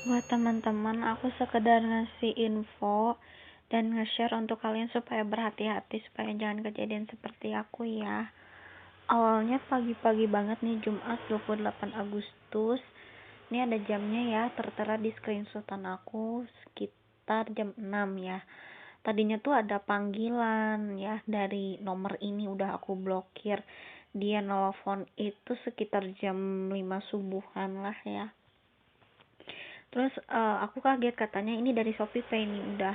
Buat teman-teman, aku sekedar ngasih info dan nge-share untuk kalian supaya berhati-hati, supaya jangan kejadian seperti aku ya. Awalnya pagi-pagi banget nih, Jumat 28 Agustus. Ini ada jamnya ya, tertera di screenshotan aku sekitar jam 6 ya. Tadinya tuh ada panggilan ya dari nomor ini, udah aku blokir. Dia nelfon itu sekitar jam 5 subuhan lah ya. Terus aku kaget, katanya ini dari Shopee Pay nih. Udah,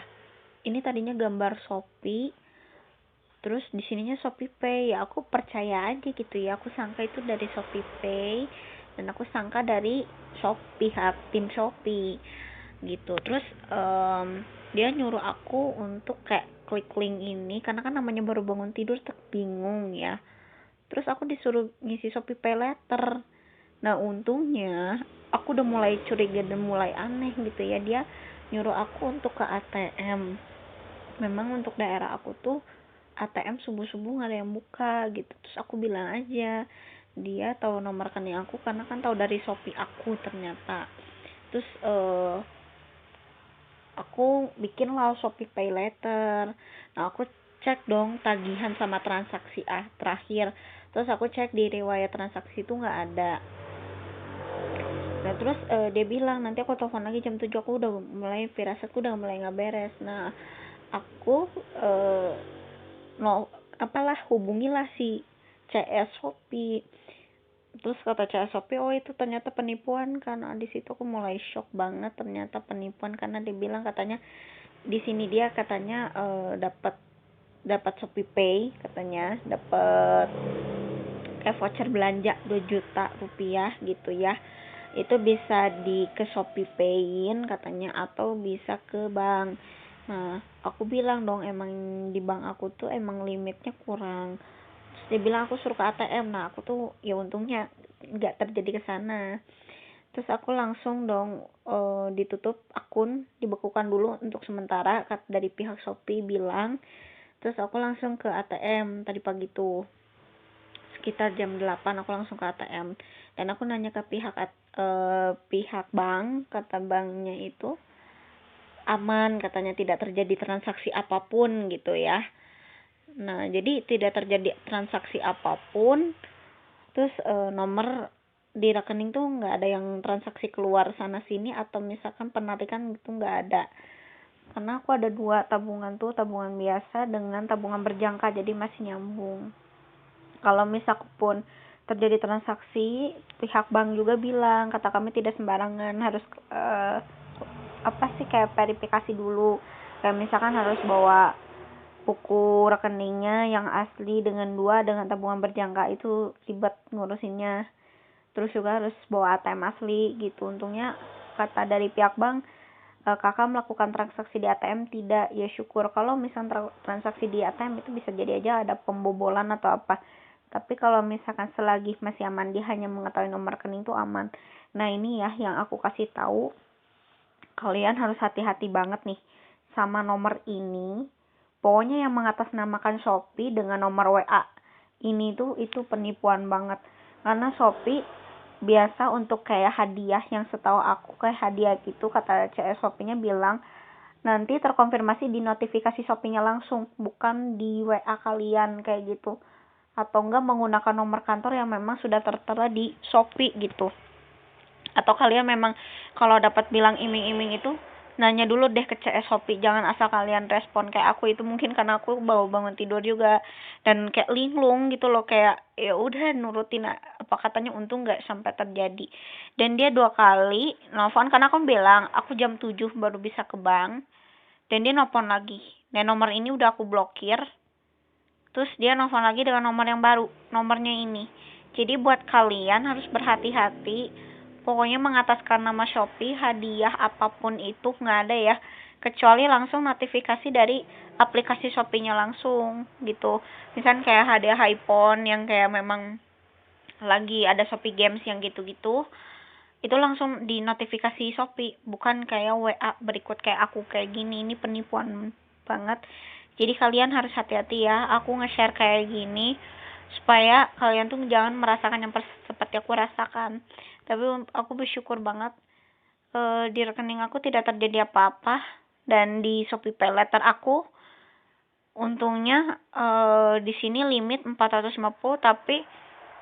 ini tadinya gambar Shopee, terus di sininya Shopee Pay. Ya aku percaya aja gitu ya, aku sangka itu dari Shopee Pay, dan aku sangka dari Shopee, tim Shopee gitu. Terus dia nyuruh aku untuk kayak klik link ini, karena kan namanya baru bangun tidur, tak bingung ya. Terus aku disuruh ngisi Shopee Pay Letter. Nah untungnya aku udah mulai curiga dan mulai aneh gitu ya, dia nyuruh aku untuk ke ATM. Memang untuk daerah aku tuh ATM subuh-subuh nggak ada yang buka gitu. Terus aku bilang aja, dia tahu nomor rekening aku karena kan tahu dari Shopee aku ternyata. Terus aku bikin lah Shopee Pay Letter. Nah aku cek dong tagihan sama transaksi terakhir. Terus aku cek di riwayat transaksi itu nggak ada. Nah terus dia bilang nanti aku telepon lagi jam 7. Aku udah mulai, firasatku udah mulai nggak beres. Nah aku no apalah, hubungilah si CS Shopee. Terus kata CS Shopee, oh itu ternyata penipuan kan. Nah, di situ aku mulai shock banget, ternyata penipuan karena dia bilang katanya di sini dia katanya dapat Shopee Pay, katanya dapat kayak voucher belanja 2 juta rupiah gitu ya. Itu bisa ke Shopee Payin katanya, atau bisa ke bank. Nah aku bilang dong, emang di bank aku tuh emang limitnya kurang. Terus dia bilang aku suruh ke ATM. Nah aku tuh ya untungnya nggak terjadi ke sana. Terus aku langsung dong ditutup akun, dibekukan dulu untuk sementara dari pihak Shopee bilang. Terus aku langsung ke ATM tadi pagi tuh sekitar jam 8, aku langsung ke ATM dan aku nanya ke pihak bank. Kata banknya itu aman, katanya tidak terjadi transaksi apapun gitu ya. Nah jadi tidak terjadi transaksi apapun. Terus nomor di rekening tuh nggak ada yang transaksi keluar sana sini atau misalkan penarikan gitu, nggak ada. Karena aku ada 2 tabungan tuh, tabungan biasa dengan tabungan berjangka, jadi masih nyambung. Kalau misalkan terjadi transaksi, pihak bank juga bilang, kata kami tidak sembarangan, harus apa sih, kayak verifikasi dulu. Kayak misalkan harus bawa buku rekeningnya yang asli dengan tabungan berjangka, itu ribet ngurusinnya. Terus juga harus bawa ATM asli gitu. Untungnya kata dari pihak bank, kakak melakukan transaksi di ATM tidak. Ya syukur. Kalau misalnya transaksi di ATM itu bisa jadi aja ada pembobolan atau apa. Tapi kalau misalkan selagi masih aman, dia hanya mengetahui nomor rekening itu aman. Nah ini ya yang aku kasih tahu, kalian harus hati-hati banget nih sama nomor ini. Pokoknya yang mengatasnamakan Shopee dengan nomor WA ini tuh itu penipuan banget. Karena Shopee biasa untuk kayak hadiah, yang setahu aku kayak hadiah gitu, kata CS Shopee-nya bilang nanti terkonfirmasi di notifikasi Shopee-nya langsung, bukan di WA kalian kayak gitu. Atau enggak menggunakan nomor kantor yang memang sudah tertera di Shopee gitu. Atau kalian memang kalau dapat bilang iming-iming itu, nanya dulu deh ke CS Shopee, jangan asal kalian respon kayak aku itu. Mungkin karena aku baru bangun tidur juga dan kayak linglung gitu loh, kayak ya udah nurutin apa katanya. Untung nggak sampai terjadi. Dan dia 2 kali nelfon, karena aku bilang aku jam 7 baru bisa ke bank, dan dia nelfon lagi dan nomor ini udah aku blokir. Terus dia nelfon lagi dengan nomor yang baru, nomornya ini. Jadi buat kalian harus berhati-hati. Pokoknya mengataskan nama Shopee, hadiah apapun itu nggak ada ya. Kecuali langsung notifikasi dari aplikasi Shopee-nya langsung gitu. Misalnya kayak hadiah iPhone yang kayak memang lagi ada Shopee Games yang gitu-gitu. Itu langsung di notifikasi Shopee, bukan kayak WA berikut kayak aku kayak gini. Ini penipuan banget. Jadi kalian harus hati-hati ya. Aku nge-share kayak gini supaya kalian tuh jangan merasakan yang seperti aku rasakan. Tapi aku bersyukur banget di rekening aku tidak terjadi apa-apa, dan di Shopee Pay Later aku untungnya di sini limit 450, tapi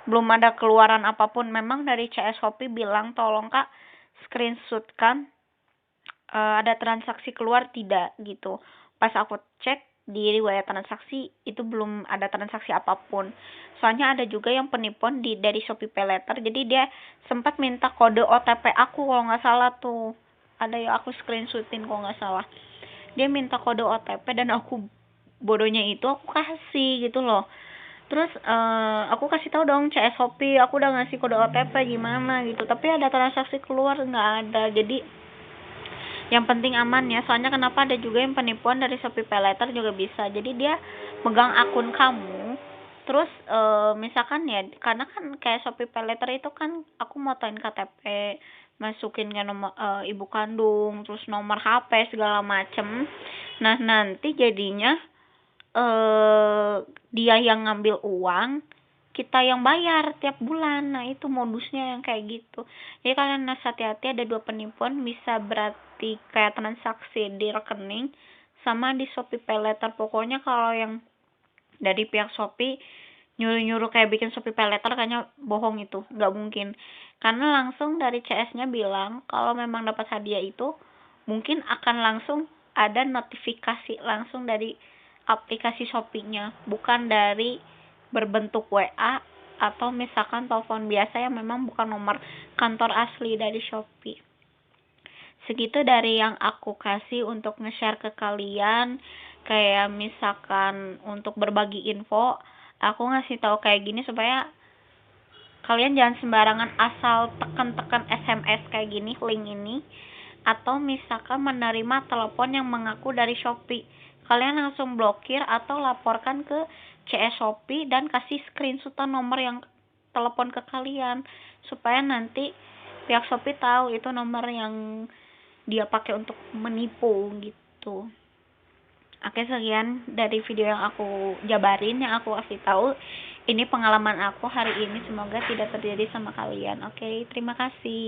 belum ada keluaran apapun. Memang dari CS Shopee bilang tolong Kak screenshotkan ada transaksi keluar tidak gitu. Pas aku cek di riwayat transaksi itu belum ada transaksi apapun. Soalnya ada juga yang penipuan dari Shopee Pay Later, jadi dia sempat minta kode OTP aku kalau nggak salah tuh. Ada yang aku screenshotin kalau nggak salah. Dia minta kode OTP dan aku bodohnya itu aku kasih gitu loh. Terus aku kasih tahu dong CS Shopee, aku udah ngasih kode OTP gimana gitu, tapi ada transaksi keluar nggak ada. Jadi yang penting aman ya, soalnya kenapa ada juga yang penipuan dari Shopee Pay Later juga bisa. Jadi dia megang akun kamu, terus misalkan ya, karena kan kayak Shopee Pay Later itu kan aku motoin KTP, masukin ke nomor ibu kandung, terus nomor HP segala macem. Nah nanti jadinya dia yang ngambil uang, kita yang bayar tiap bulan. Nah itu modusnya yang kayak gitu. Jadi kalian harus hati-hati, ada dua penipuan, bisa berarti kayak transaksi di rekening sama di Shopee Pay Later. Pokoknya kalau yang dari pihak Shopee nyuruh-nyuruh kayak bikin Shopee Pay Later, kayaknya bohong, itu nggak mungkin. Karena langsung dari CS-nya bilang kalau memang dapat hadiah itu mungkin akan langsung ada notifikasi langsung dari aplikasi Shopee-nya, bukan dari berbentuk WA atau misalkan telepon biasa yang memang bukan nomor kantor asli dari Shopee. Segitu dari yang aku kasih untuk nge-share ke kalian. Kayak misalkan untuk berbagi info, aku ngasih tahu kayak gini supaya kalian jangan sembarangan asal tekan-tekan SMS kayak gini, link ini, atau misalkan menerima telepon yang mengaku dari Shopee, kalian langsung blokir atau laporkan ke CS Shopee dan kasih screenshotan nomor yang telepon ke kalian, supaya nanti pihak Shopee tahu itu nomor yang dia pakai untuk menipu gitu. Oke, sekian dari video yang aku jabarin, yang aku kasih tahu. Ini pengalaman aku hari ini, semoga tidak terjadi sama kalian. Oke, terima kasih.